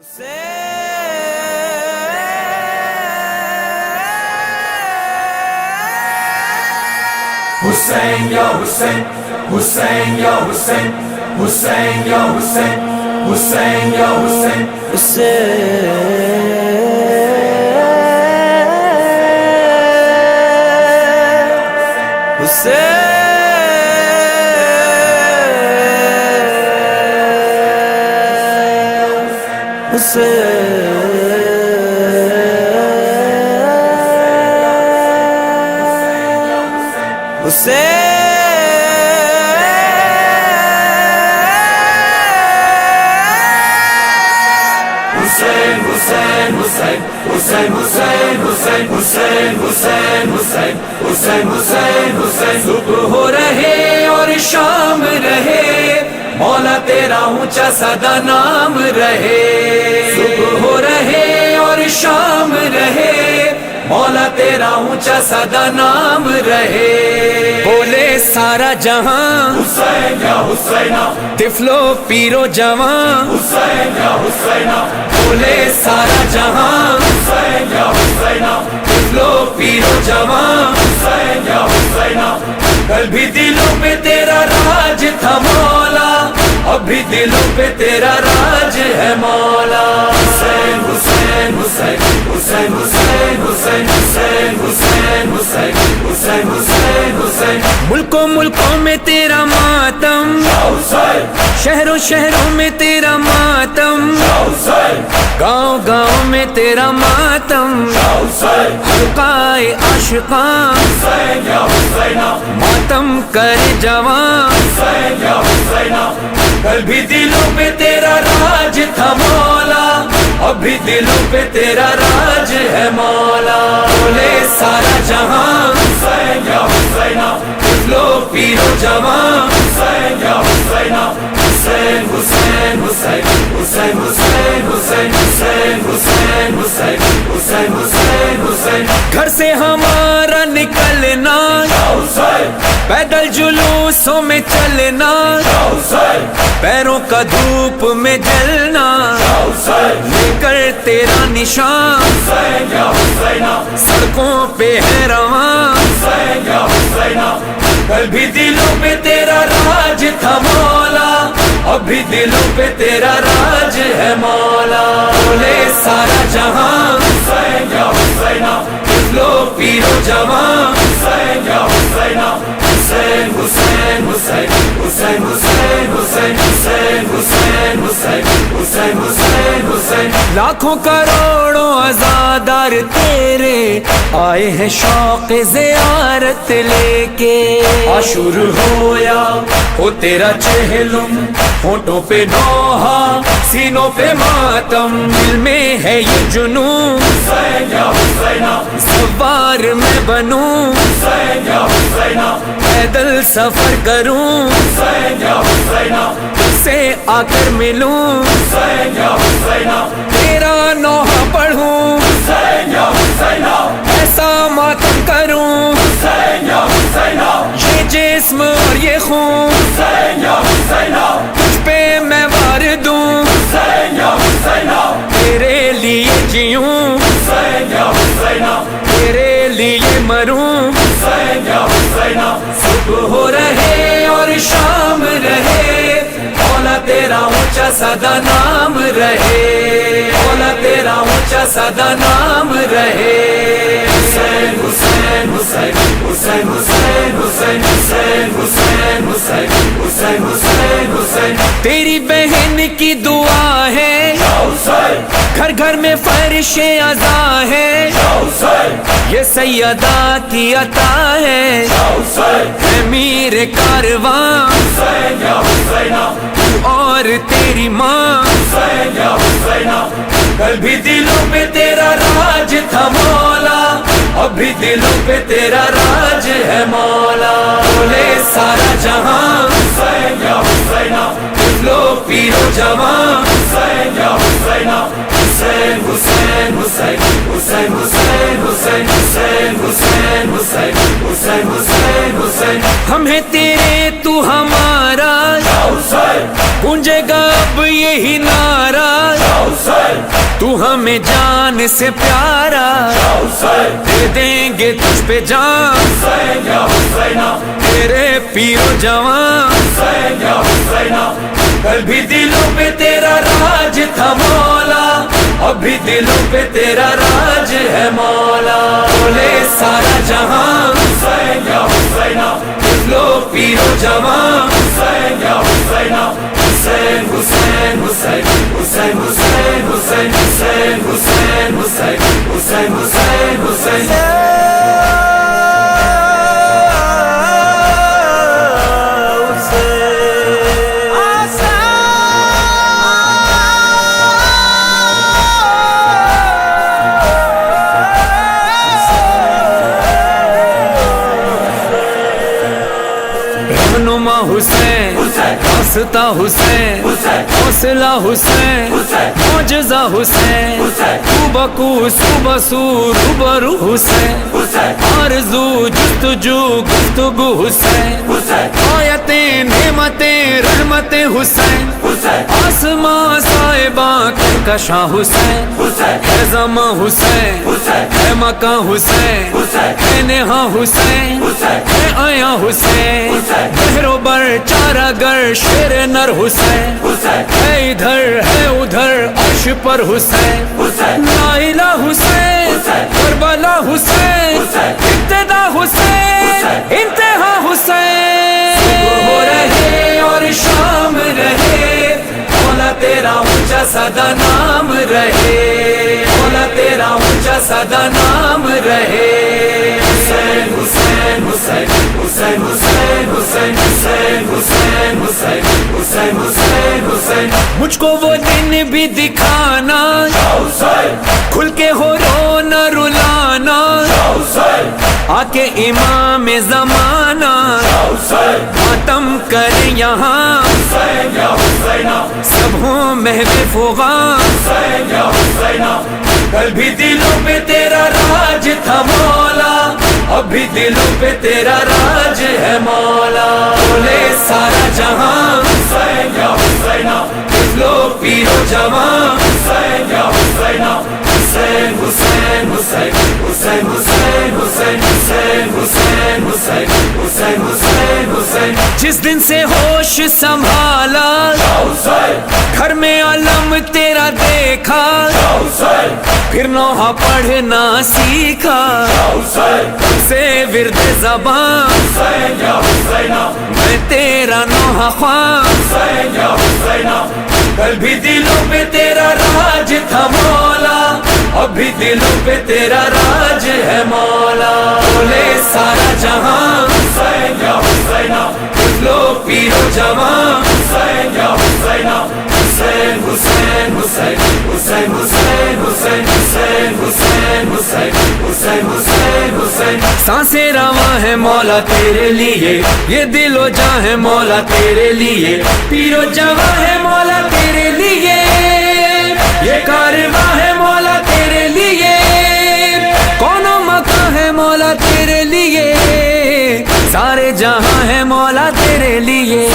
Hussein ya Hussein, Hussein ya Hussein, Hussein ya Hussein, Hussein ya Hussein, Hussein, صبح ہو رہے اور شام رہے مولا تیرا اونچا سدا نام رہے. صبح ہو رہے اور شام رہے مولا تیرا اونچا سدا نام رہے. بولے سارا جہاں حسین یا حسینہ, طفلو پیرو جوان حسین یا حسینہ. بولے سارا جہاں حسین یا حسینہ, طفلو پیرو جوان حسین یا حسینہ. کل بھی دلوں پہ تیرا راج تھا مولا, اب بھی دلوں پہ تیرا راج ہے مولا. حسین حسین حسین حسین حسین حسین حسین حسین حسین حسین حسین حسین. ملکوں ملکوں میں تیرا ماتم, شہروں شہروں میں تیرا ماتم, گاؤں گاؤں میں تیرا ماتم. حلقائے عاشقاں ماتم کر جوان. کل بھی دلوں پہ تیرا راج تھا مولا, اب بھی دلوں پہ تیرا راج ہے مولا. بولے سارا جہاں حسین یا حسینہ, طفلو پیرو جوان حسین یا حسینہ. حسین حسین حسین حسین حسین حسین حسین حسین حسین حسین حسین حسین. گھر سے ہمارا نکلنا, پیدل جلوسوں میں چلنا, پیروں کا دھوپ میں جلنا, لے کر تیرا نشان سڑکوں پہ ہے رواں. کل بھی دلوں پہ تیرا راج تھا مولا, اب بھی دلوں پہ تیرا راج ہے مولا. بولے سارا جہاں حسین یا حسینہ, طفلو پیرو جوان حسین یا حسینہ. حسین حسین حسین حسین حسین حسین حسین حسین حسین حسین حسین حسین. لاکھوں کروڑوں عزادار تیرے آئے ہیں شوق زیارت لے کے. عاشور ہویا ہو تیرا چہلم, ہونٹوں پہ نوحہ سینوں پہ ماتم. دل میں ہے یہ جنون سوار میں بنوں, پیدل سفر کروں, تجھ سے آ کر ملوں, تیرا نوحہ پڑھوں, ایسا ماتم کروں, یہ جسم اور یہ خون تجھ پہ میں وار دوں, تیرے لیے جیوں تیرے لیے مروں. صبح ہو رہے اور شام رہے مولا تیرا اونچا سدا نام رہے, مولا تیرا اونچا سدا نام رہے. حسین حسین حسین حسین حسین حسین حسین حسین حسین حسین حسین حسین. تیری بہن کی دعا ہے, گھر گھر میں فرش عزا ہے, یہ سیدہ کی عطا ہے امیر کارواں اور تیری ماں. کل بھی دلوں پہ تیرا راج تھا مولا, اب بھی دلوں پہ تیرا راج ہے مولا. بولے سارا جہاں حسین یا حسینہ, طفلو پیرو جوان حسین یا حسینہ. حسین حسین حسین حسین حسین حسین حسین حسین حسین حسین حسین حسین. ہم ہیں تیرے تو ہمارا, گونجے گا اب یہی نعرہ, تو ہمیں جان سے پیارا دے دیں گے تجھ پہ جان تیرے پیرو جوان کل بھی دلوں پہ تیرا راج تھا مولا ابھی دلوں پہ تیرا راج ہے مولا بولے سارا جہاں لو پیرو جوان حسین حسین حسین حسین حسین حسین حسین حسین حسین حسین حسین حسین حسین رہنما حسین واسطہ حسین حوصلہ حسین معجزہ حسین تو بکو صبح سو روبرو حسین آرزو جستجو گفتگو حسین آیتیں نعمتیں رحمتیں حسین آسماں صاحباں کہکشاں حسین ہے زماں حسین ہے مکاں حسین ہے نہاں حسین ہے آیا حسین بحر و بر چارہ گر شیر نر حسین ہے ادھر ہے ادھر عرش پر حسین لا الہ حسین کربلا حسین ابتدا حسین انتہا حسین ہو رہے اور شام رہے مولا تیرا اونچا سدا نام رہے مولا تیرا اونچا سدا نام رہے حسین حسین حسین حسین حسین حسین حسین حسین حسین حسین حسین حسین مجھ کو وہ دن بھی دکھانا کھل کے ہو رونا رلانا آکے امام زمانہ ماتم کر یہاں سب ہوں محو فغاں کل بھی دلوں پہ تیرا راج تھا مولا ابھی دلوں پہ تیرا راج ہے مولا بولے سارا جہاں لو پیرو جوان حسین حسین حسین حسین حسین حسین حسین حسین حسین حسین حسین حسین حسین جس دن سے ہوش سنبھالا گھر میں علم تیرا دیکھا پھر نوحہ پڑھنا سیکھا سے ورد زبان میں تیرا نوحہ خواں کل بھی دلوں پہ تیرا راج تھا مولا ابھی دلوں پہ تیرا راج ہے مولا بولے سارا جہاں لو پیرو جوان حسین حسین حسین حسین حسین حسین حسین حسین حسین حسین حسین حسین حسین سانسیں رواں ہے مولا تیرے لیے یہ دل و جاں ہے مولا تیرے لیے پیرو جواں ہے مولا تیرے لیے یہ کارواں ہے مولا تیرے لیے کون مکاں ہے مولا تیرے لیے سارے جہاں ہے مولا تیرے لیے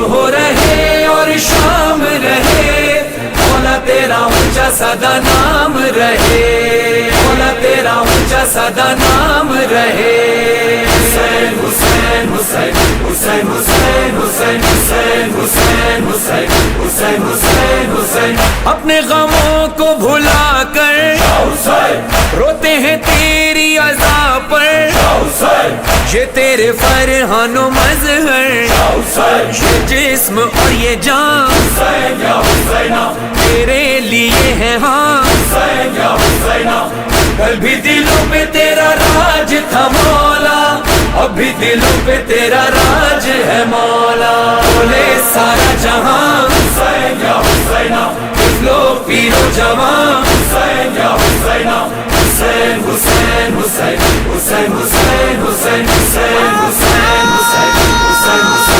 ہو رہے اور شام رہے مولا تیرا اونچا سدا نام رہے مولا تیرا اونچا سدا نام رہے حسین حسین حسین حسین حسین حسین حسین حسین حسین حسین حسین حسین اپنے غموں کو بھلا کر روتے ہیں تیری عزا پر یہ تیرے فرحان و مظہر یہ جسم اور یہ جان تیرے لیے ہے ہاں کل بھی دلوں پہ تیرا راج تھا مولا ابھی دلوں پہ تیرا راج ہے مولا بولے سارا جہاں لو پیرو جوان حسین حسین حسین حسین حسین حسین حسین حسین حسین حسین حسین حسین